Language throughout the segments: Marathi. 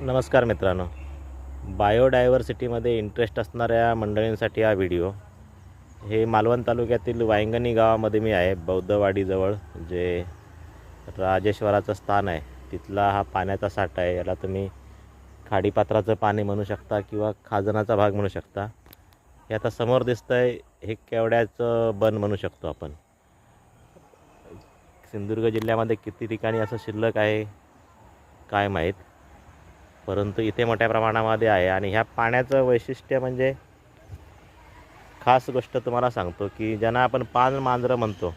नमस्कार मित्रांनो, बायोडायव्हर्सिटीमध्ये इंटरेस्ट असणाऱ्या मंडळींसाठी हा व्हिडिओ. हे मालवण तालुक्यातील वायंगणी गावामध्ये मी आहे, बौद्धवाडीजवळ जे राजेश्वराचं स्थान आहे तिथला हा पाण्याचा साठा आहे. याला तुम्ही खाडीपात्राचं पाणी म्हणू शकता किंवा खाजणाचा भाग म्हणू शकता. हे आता समोर दिसतं आहे हे केवड्याचं बन म्हणू शकतो आपण. सिंधुदुर्ग जिल्ह्यामध्ये किती ठिकाणी असं शिल्लक आहे काय माहीत, परंतु इथे मोठ्या प्रमाणामध्ये आहे. आणि ह्या पाण्याचं वैशिष्ट्य म्हणजे खास गोष्ट तुम्हाला सांगतो की ज्यांना आपण पाणमांजरं म्हणतो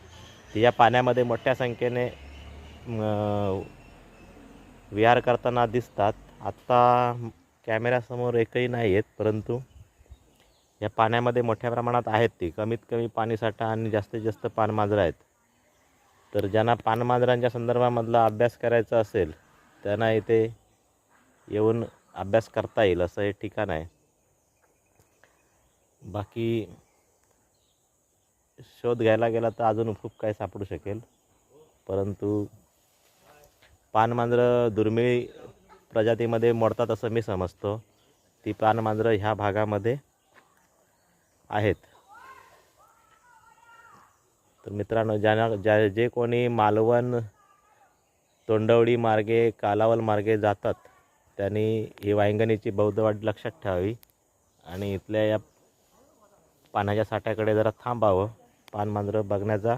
ती या पाण्यामध्ये मोठ्या संख्येने विहार करताना दिसतात. आत्ता कॅमेऱ्यासमोर एकही नाही आहेत, परंतु या पाण्यामध्ये मोठ्या प्रमाणात आहेत. ती कमीत कमी पाणीसाठा आणि जास्तीत जास्त पाणमांजरं आहेत. तर ज्यांना पाणमांजरांच्या संदर्भामधला अभ्यास करायचा असेल त्यांना इथे येऊन अभ्यास करता येईल असं हे ठिकाण आहे. बाकी शोध घ्यायला गेला तर अजून खूप काही सापडू शकेल, परंतु पाणमांजरं दुर्मिळ प्रजातीमध्ये मोडतात असं मी समजतो. ती पाणमांजरं ह्या भागामध्ये आहेत. तर मित्रांनो, जे कोणी मालवण तोंडवडी मार्गे कालावल मार्गे जातात त्यांनी ही वायंगणीची बौद्धवाडी लक्षात ठेवावी आणि इथल्या या पाण्याच्या साठ्याकडे जरा थांबावं. पाणमांजरं बघण्याचा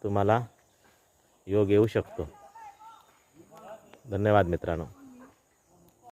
तुम्हाला योग येऊ शकतो. धन्यवाद मित्रांनो.